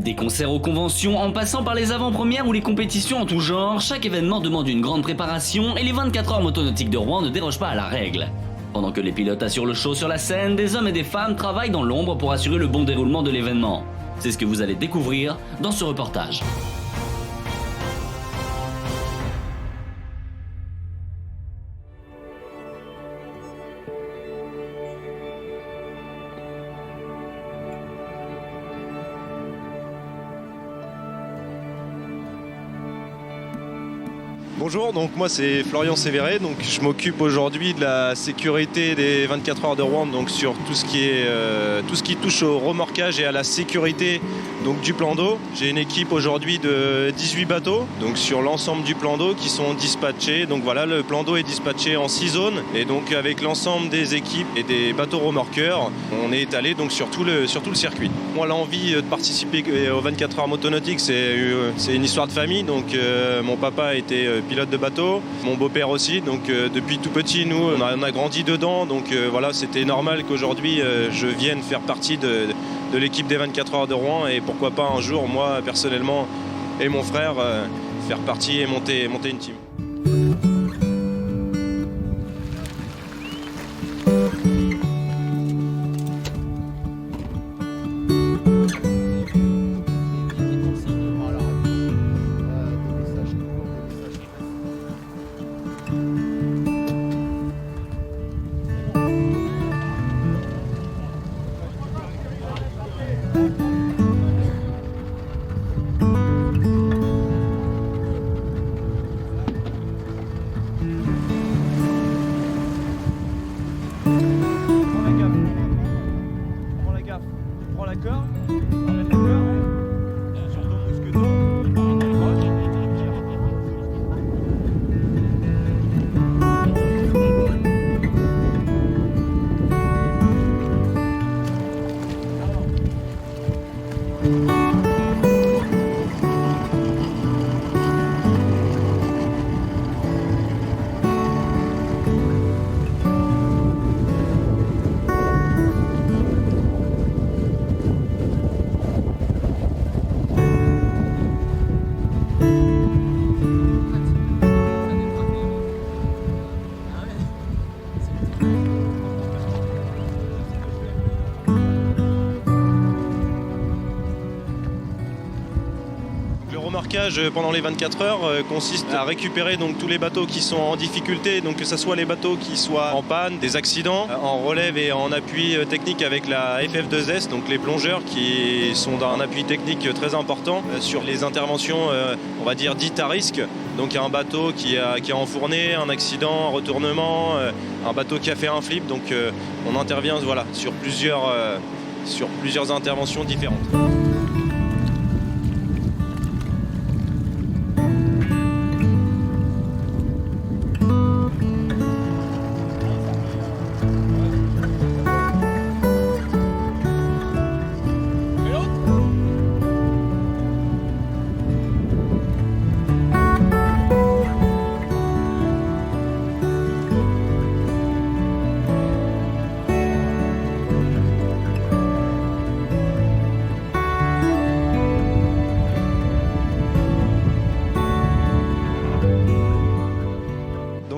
Des concerts aux conventions, en passant par les avant-premières ou les compétitions en tout genre, chaque événement demande une grande préparation et les 24 heures motonautiques de Rouen ne dérogent pas à la règle. Pendant que les pilotes assurent le show sur la scène, des hommes et des femmes travaillent dans l'ombre pour assurer le bon déroulement de l'événement. C'est ce que vous allez découvrir dans ce reportage. Bonjour, donc moi c'est Florian Sévéré, donc je m'occupe aujourd'hui de la sécurité des 24 heures de Rouen, donc sur tout ce qui touche au remorquage et à la sécurité donc du plan d'eau. J'ai une équipe aujourd'hui de 18 bateaux, donc sur l'ensemble du plan d'eau qui sont dispatchés. Donc voilà, le plan d'eau est dispatché en 6 zones et donc avec l'ensemble des équipes et des bateaux remorqueurs, on est étalé donc sur tout le circuit. Moi l'envie de participer aux 24 heures motonautiques, c'est une histoire de famille, donc mon papa était pilote de bateau, mon beau-père aussi, donc depuis tout petit nous on a grandi dedans, donc voilà, c'était normal qu'aujourd'hui je vienne faire partie de l'équipe des 24 heures de Rouen et pourquoi pas un jour moi personnellement et mon frère faire partie et monter une team. Pendant les 24 heures consiste à récupérer donc tous les bateaux qui sont en difficulté, donc que ce soit les bateaux qui soient en panne, des accidents, en relève et en appui technique avec la FF2S, donc les plongeurs qui sont d'un appui technique très important sur les interventions on va dire dites à risque. Donc un bateau qui a enfourné, un accident, un retournement, un bateau qui a fait un flip, donc on intervient voilà, sur plusieurs interventions différentes.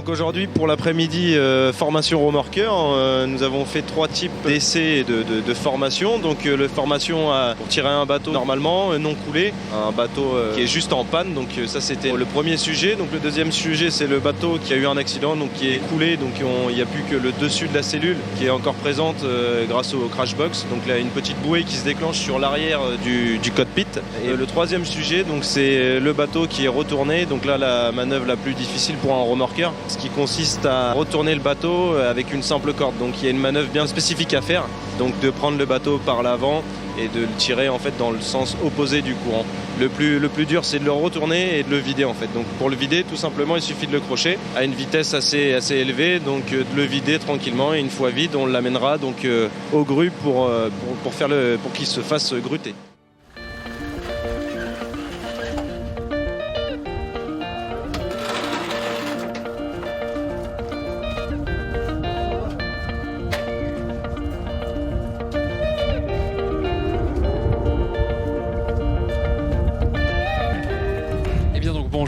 Aujourd'hui pour l'après-midi formation remorqueur, nous avons fait 3 types d'essais et de formation. Donc la formation pour tirer un bateau normalement non coulé, un bateau qui est juste en panne, donc ça c'était le premier sujet. Donc le deuxième sujet c'est le bateau qui a eu un accident, donc qui est coulé, donc il n'y a plus que le dessus de la cellule qui est encore présente grâce au crash box. Donc là une petite bouée qui se déclenche sur l'arrière du cockpit. Et le troisième sujet donc c'est le bateau qui est retourné, donc là la manœuvre la plus difficile pour un remorqueur, ce qui consiste à retourner le bateau avec une simple corde. Donc il y a une manœuvre bien spécifique à faire, donc de prendre le bateau par l'avant et de le tirer en fait dans le sens opposé du courant. Le plus dur c'est de le retourner et de le vider en fait. Donc pour le vider tout simplement il suffit de le crocher à une vitesse assez élevée, donc de le vider tranquillement et une fois vide on l'amènera donc au grue pour qu'il se fasse gruter.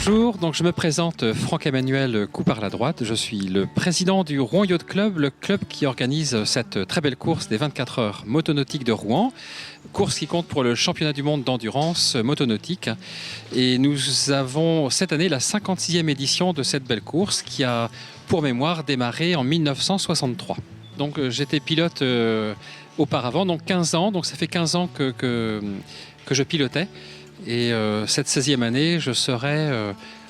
Bonjour, donc je me présente Franck-Emmanuel Coupard-Ladroite. Je suis le président du Rouen Yacht Club, le club qui organise cette très belle course des 24 heures motonautiques de Rouen. Course qui compte pour le championnat du monde d'endurance motonautique. Et nous avons cette année la 56e édition de cette belle course qui a, pour mémoire, démarré en 1963. Donc j'étais pilote auparavant, donc 15 ans. Donc ça fait 15 ans que je pilotais. Et cette 16e année, je serai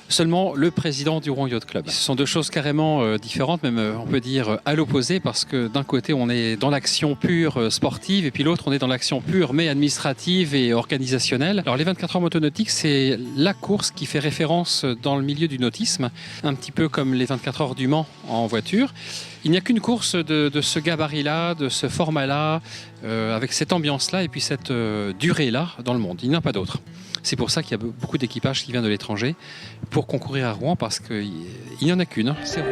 seulement le président du Rouen Yacht Club. Ce sont deux choses carrément différentes, même on peut dire à l'opposé, parce que d'un côté on est dans l'action pure sportive et puis l'autre on est dans l'action pure mais administrative et organisationnelle. Alors les 24 heures motonautiques, c'est la course qui fait référence dans le milieu du nautisme, un petit peu comme les 24 heures du Mans en voiture. Il n'y a qu'une course de ce gabarit-là, de ce format-là, avec cette ambiance-là et puis cette durée-là dans le monde. Il n'y en a pas d'autre. C'est pour ça qu'il y a beaucoup d'équipages qui viennent de l'étranger pour concourir à Rouen, parce qu'il n'y en a qu'une, c'est Rouen.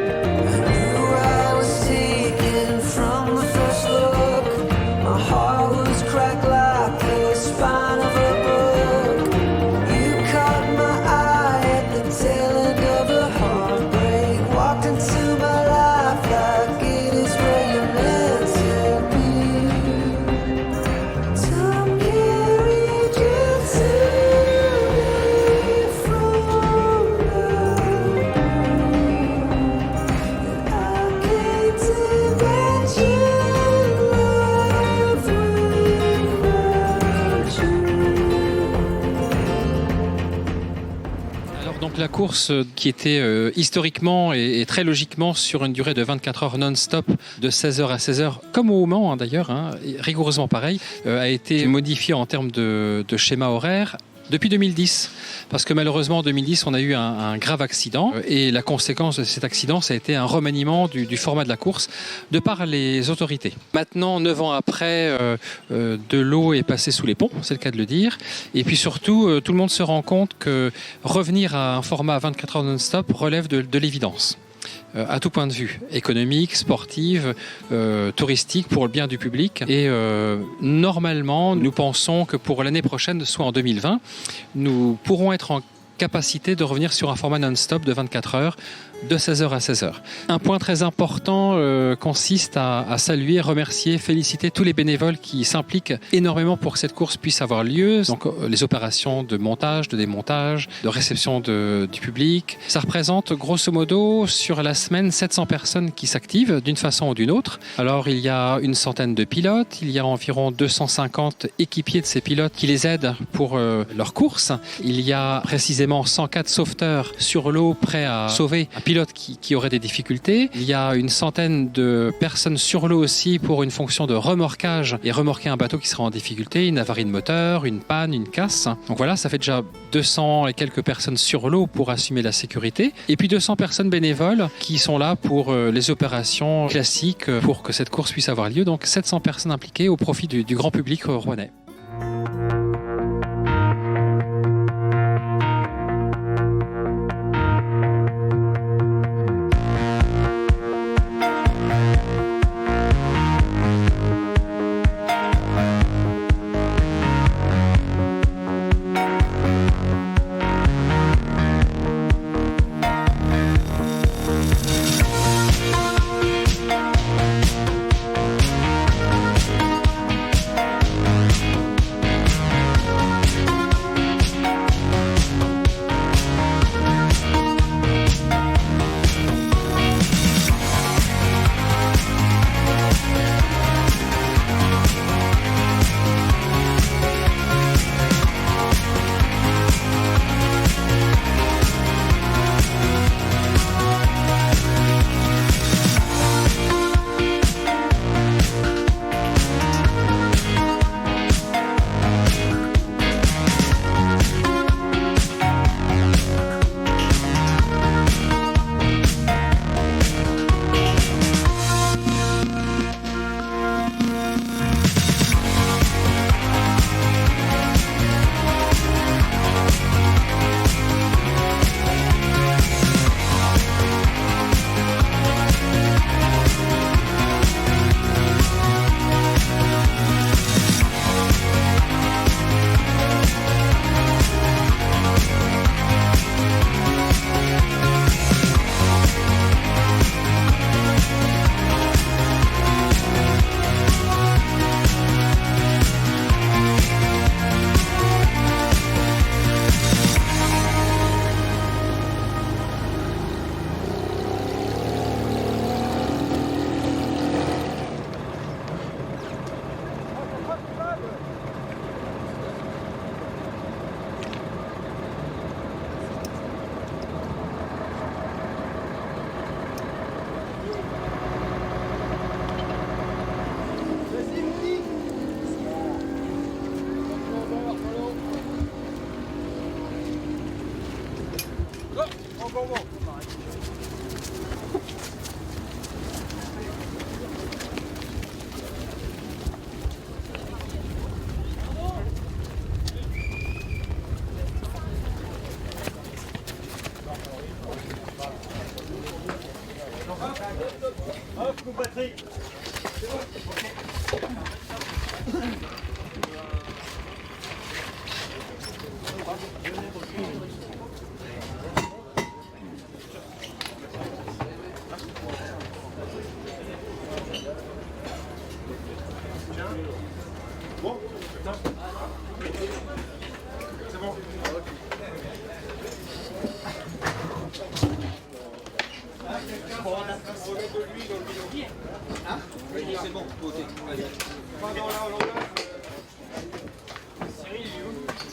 Donc la course qui était historiquement et très logiquement sur une durée de 24 heures non-stop de 16h à 16h, comme au Mans d'ailleurs, rigoureusement pareil, a été modifiée en termes de schéma horaire depuis 2010, parce que malheureusement en 2010 on a eu un grave accident et la conséquence de cet accident, ça a été un remaniement du format de la course de par les autorités. Maintenant, 9 ans après, de l'eau est passée sous les ponts, c'est le cas de le dire, et puis surtout tout le monde se rend compte que revenir à un format 24 heures non-stop relève de l'évidence. À tout point de vue, économique, sportive, touristique, pour le bien du public. Et normalement, nous pensons que pour l'année prochaine, soit en 2020, nous pourrons être en capacité de revenir sur un format non-stop de 24 heures, de 16h à 16h. Un point très important consiste à saluer, remercier, féliciter tous les bénévoles qui s'impliquent énormément pour que cette course puisse avoir lieu. Donc les opérations de montage, de démontage, de réception du public. Ça représente grosso modo sur la semaine 700 personnes qui s'activent d'une façon ou d'une autre. Alors il y a une centaine de pilotes, il y a environ 250 équipiers de ces pilotes qui les aident pour leur course. Il y a précisément 104 sauveteurs sur l'eau prêts à sauver un pilote qui aurait des difficultés. Il y a une centaine de personnes sur l'eau aussi pour une fonction de remorquage et remorquer un bateau qui sera en difficulté, une avarie de moteur, une panne, une casse. Donc voilà, ça fait déjà 200 et quelques personnes sur l'eau pour assumer la sécurité. Et puis 200 personnes bénévoles qui sont là pour les opérations classiques pour que cette course puisse avoir lieu. Donc 700 personnes impliquées au profit du grand public rouennais.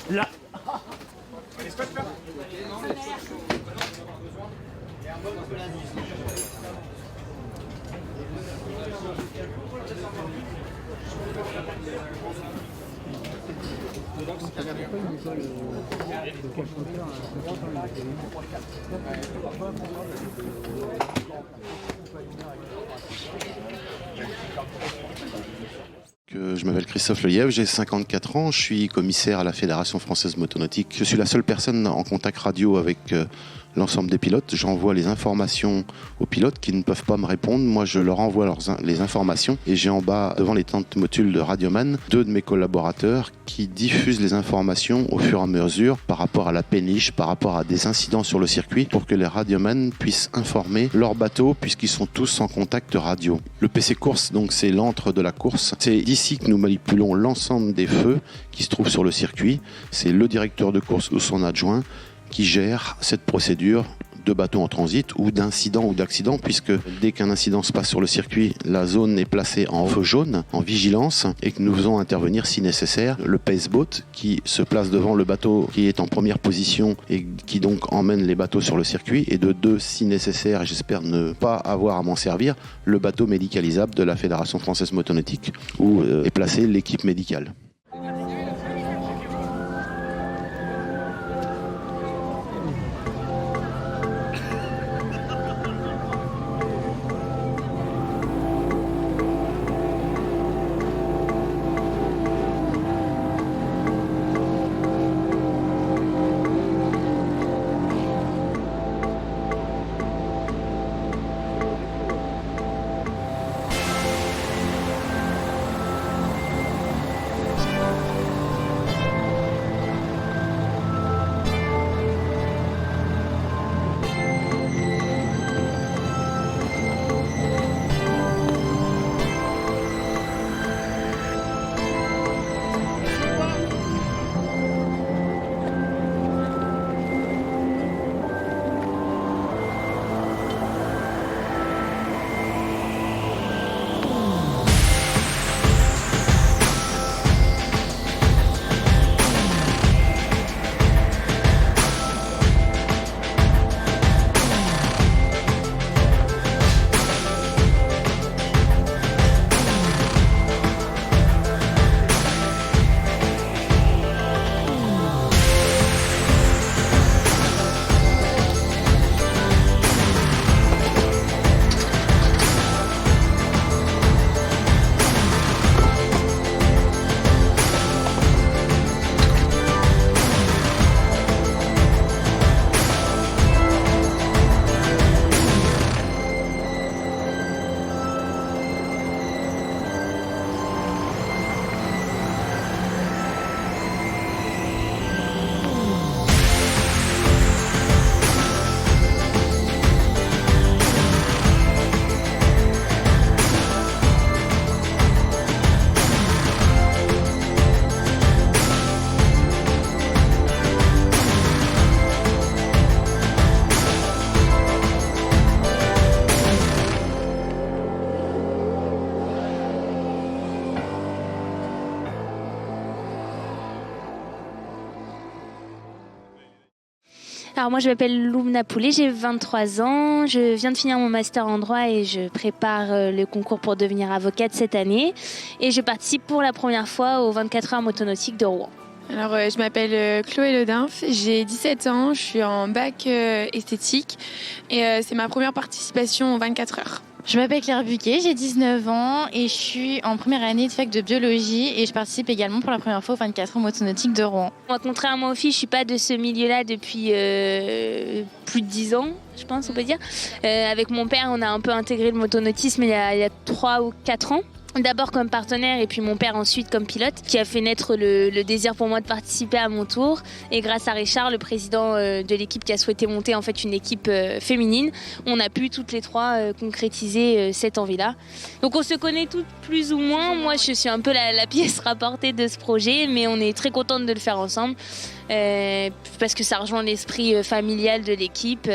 Là. Je m'appelle Christophe Lelièvre, j'ai 54 ans, je suis commissaire à la Fédération Française Motonautique. Je suis la seule personne en contact radio avec l'ensemble des pilotes. J'envoie les informations aux pilotes qui ne peuvent pas me répondre. Moi, je leur envoie les informations et j'ai en bas, devant les tentes motules de Radioman, 2 de mes collaborateurs qui diffusent les informations au fur et à mesure par rapport à la péniche, par rapport à des incidents sur le circuit pour que les Radioman puissent informer leurs bateaux puisqu'ils sont tous en contact radio. Le PC course, donc c'est l'antre de la course. C'est ici que nous manipulons l'ensemble des feux qui se trouvent sur le circuit. C'est le directeur de course ou son adjoint qui gère cette procédure de bateaux en transit ou d'incident ou d'accident, puisque dès qu'un incident se passe sur le circuit, la zone est placée en feu jaune, en vigilance, et que nous faisons intervenir si nécessaire le paceboat qui se place devant le bateau qui est en première position et qui donc emmène les bateaux sur le circuit, et de 2, si nécessaire, et j'espère ne pas avoir à m'en servir, le bateau médicalisable de la Fédération Française Motonautique où est placée l'équipe médicale. Alors moi je m'appelle Loumna Poulet, j'ai 23 ans, je viens de finir mon master en droit et je prépare le concours pour devenir avocate cette année et je participe pour la première fois aux 24 heures motonautique de Rouen. Alors je m'appelle Chloé Ledinf, j'ai 17 ans, je suis en bac esthétique et c'est ma première participation aux 24 heures. Je m'appelle Claire Buquet, j'ai 19 ans et je suis en première année de fac de biologie et je participe également pour la première fois aux 24 heures motonautique de Rouen. Moi, contrairement aux filles, je suis pas de ce milieu-là depuis plus de 10 ans, je pense, on peut dire. Avec mon père, on a un peu intégré le motonautisme il y a 3 ou 4 ans. D'abord comme partenaire et puis mon père ensuite comme pilote, qui a fait naître le désir pour moi de participer à mon tour. Et grâce à Richard, le président de l'équipe qui a souhaité monter en fait une équipe féminine, on a pu toutes les trois concrétiser cette envie-là. Donc on se connaît toutes plus ou moins. Moi je suis un peu la pièce rapportée de ce projet, mais on est très contente de le faire ensemble. Parce que ça rejoint l'esprit familial de l'équipe.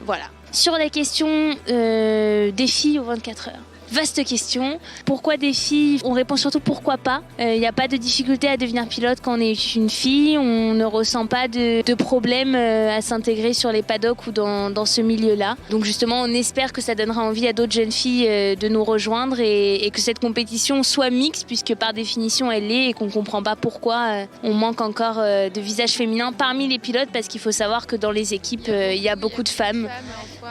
Voilà. Sur la question des filles aux 24 heures. Vaste question. Pourquoi des filles ? On répond surtout pourquoi pas. Il n'y a pas de difficulté à devenir pilote quand on est une fille. On ne ressent pas de problème à s'intégrer sur les paddocks ou dans ce milieu-là. Donc justement, on espère que ça donnera envie à d'autres jeunes filles de nous rejoindre et que cette compétition soit mixte, puisque par définition elle l'est, et qu'on ne comprend pas pourquoi on manque encore de visages féminins parmi les pilotes, parce qu'il faut savoir que dans les équipes, il y a beaucoup de femmes.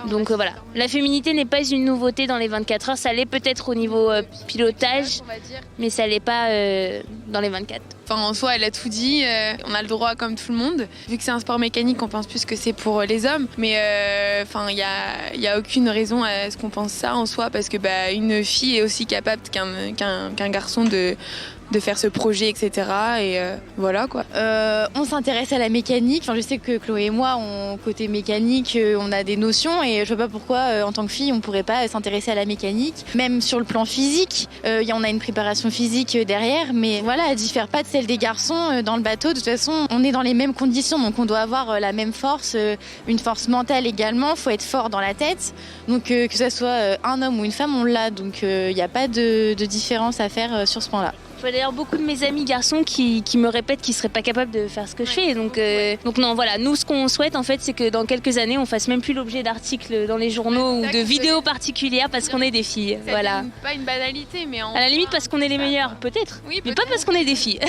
Donc voilà, la féminité n'est pas une nouveauté dans les 24 heures, ça l'est peut-être au niveau pilotage, mais ça l'est pas dans les 24. Enfin, en soi, elle a tout dit, on a le droit comme tout le monde. Vu que c'est un sport mécanique, on pense plus que c'est pour les hommes, mais il y a aucune raison à ce qu'on pense ça en soi, parce que une fille est aussi capable qu'un garçon de faire ce projet, etc. Et voilà quoi. On s'intéresse à la mécanique. Enfin, je sais que Chloé et moi, côté mécanique, on a des notions et je vois pas pourquoi, en tant que fille, on pourrait pas s'intéresser à la mécanique. Même sur le plan physique, on a une préparation physique derrière, mais voilà, elle diffère pas de celle des garçons dans le bateau. De toute façon, on est dans les mêmes conditions, donc on doit avoir la même force, une force mentale également. Faut être fort dans la tête. Donc que ce soit un homme ou une femme, on l'a. Donc il n'y a pas de différence à faire sur ce point-là. Je vois d'ailleurs beaucoup de mes amis garçons qui me répètent qu'ils seraient pas capables de faire ce que je fais. Donc non, voilà, nous ce qu'on souhaite en fait, c'est que dans quelques années, on fasse même plus l'objet d'articles dans les journaux ou de vidéos particulières parce qu'on est des filles. Voilà. Pas une banalité, mais à la limite parce qu'on est les meilleures, peut-être. Oui, mais pas parce qu'on est des filles.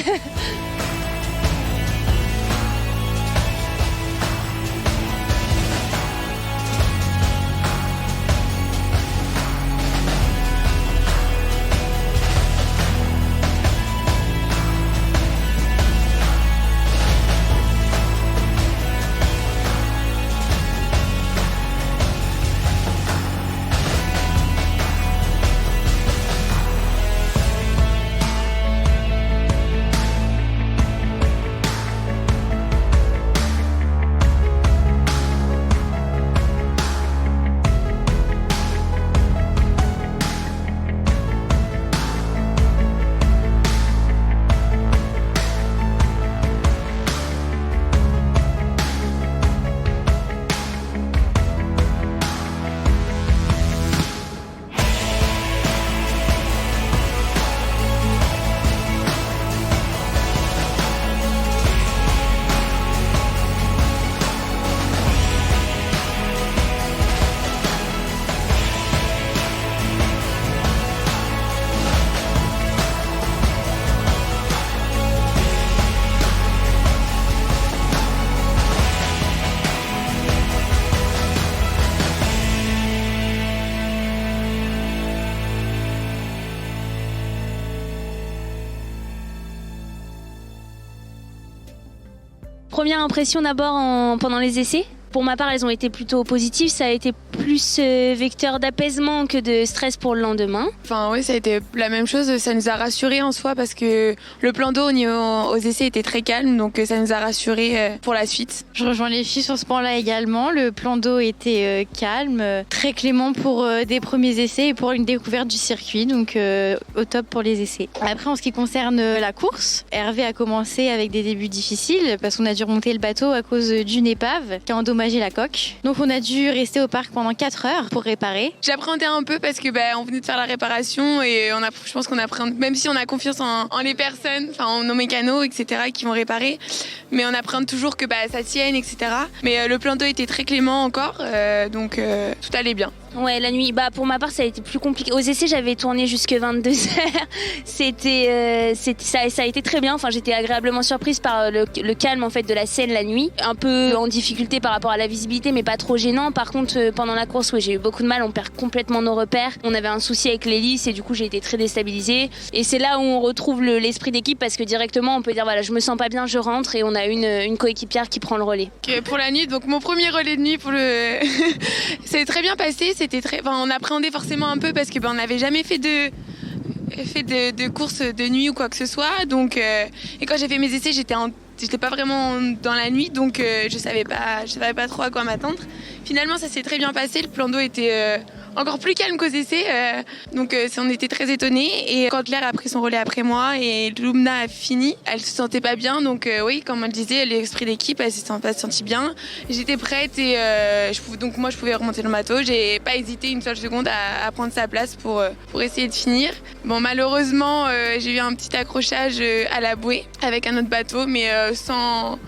Première impression d'abord pendant les essais. Pour ma part, elles ont été plutôt positives. Ça a été plus vecteur d'apaisement que de stress pour le lendemain. Enfin oui, ça a été la même chose. Ça nous a rassurés en soi parce que le plan d'eau aux essais était très calme, donc ça nous a rassurés pour la suite. Je rejoins les filles sur ce point-là également. Le plan d'eau était calme, très clément pour des premiers essais et pour une découverte du circuit, donc au top pour les essais. Après, en ce qui concerne la course, Hervé a commencé avec des débuts difficiles parce qu'on a dû remonter le bateau à cause d'une épave qui a endommagé la coque. Donc on a dû rester au parc pendant 4 heures pour réparer. J'appréhendais un peu parce que on venait de faire la réparation et je pense qu'on appréhende, même si on a confiance en les personnes, en nos mécanos, etc. qui vont réparer, mais on appréhende toujours que ça tienne, etc. Mais le plan d'eau était très clément encore, donc tout allait bien. Ouais, la nuit. Bah, pour ma part, ça a été plus compliqué. Aux essais, j'avais tourné jusque 22h. Ça a été très bien. Enfin, j'étais agréablement surprise par le calme en fait de la scène la nuit. Un peu en difficulté par rapport à la visibilité, mais pas trop gênant. Par contre, pendant la course, j'ai eu beaucoup de mal. On perd complètement nos repères. On avait un souci avec l'hélice et du coup, j'ai été très déstabilisée. Et c'est là où on retrouve l'esprit d'équipe parce que directement, on peut dire voilà, je me sens pas bien, je rentre et on a une coéquipière qui prend le relais. Pour la nuit, donc mon premier relais de nuit c'est très bien passé. On appréhendait forcément un peu parce que on n'avait jamais fait de course de nuit ou quoi que ce soit. Donc, et quand j'ai fait mes essais, j'étais pas vraiment dans la nuit, donc je savais pas trop à quoi m'attendre. Finalement, ça s'est très bien passé. Le plan d'eau était encore plus calme qu'aux essais, donc on était très étonnés. Et quand Claire a pris son relais après moi et Lumna a fini, elle se sentait pas bien, donc oui, comme elle disait, l'esprit d'équipe, elle s'est sentie bien. J'étais prête et donc moi je pouvais remonter le bateau. J'ai pas hésité une seule seconde à prendre sa place pour essayer de finir. Bon, malheureusement, j'ai eu un petit accrochage à la bouée avec un autre bateau, mais sans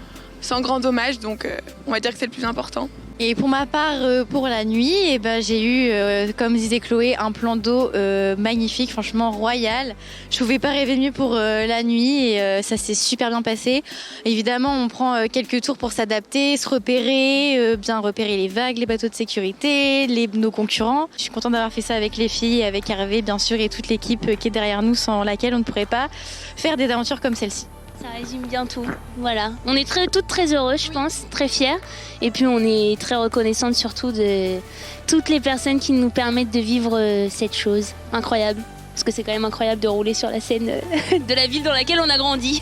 grand dommage, donc on va dire que c'est le plus important. Et pour ma part, pour la nuit, j'ai eu, comme disait Chloé, un plan d'eau magnifique, franchement royal. Je pouvais pas rêver mieux pour la nuit et ça s'est super bien passé. Évidemment, on prend quelques tours pour s'adapter, se repérer, bien repérer les vagues, les bateaux de sécurité, nos concurrents. Je suis contente d'avoir fait ça avec les filles, avec Hervé bien sûr et toute l'équipe qui est derrière nous, sans laquelle on ne pourrait pas faire des aventures comme celle-ci. Ça résume bien tout. Voilà. On est toutes très heureuses, je pense, très fiers. Et puis on est très reconnaissantes surtout de toutes les personnes qui nous permettent de vivre cette chose incroyable. Parce que c'est quand même incroyable de rouler sur la scène de la ville dans laquelle on a grandi.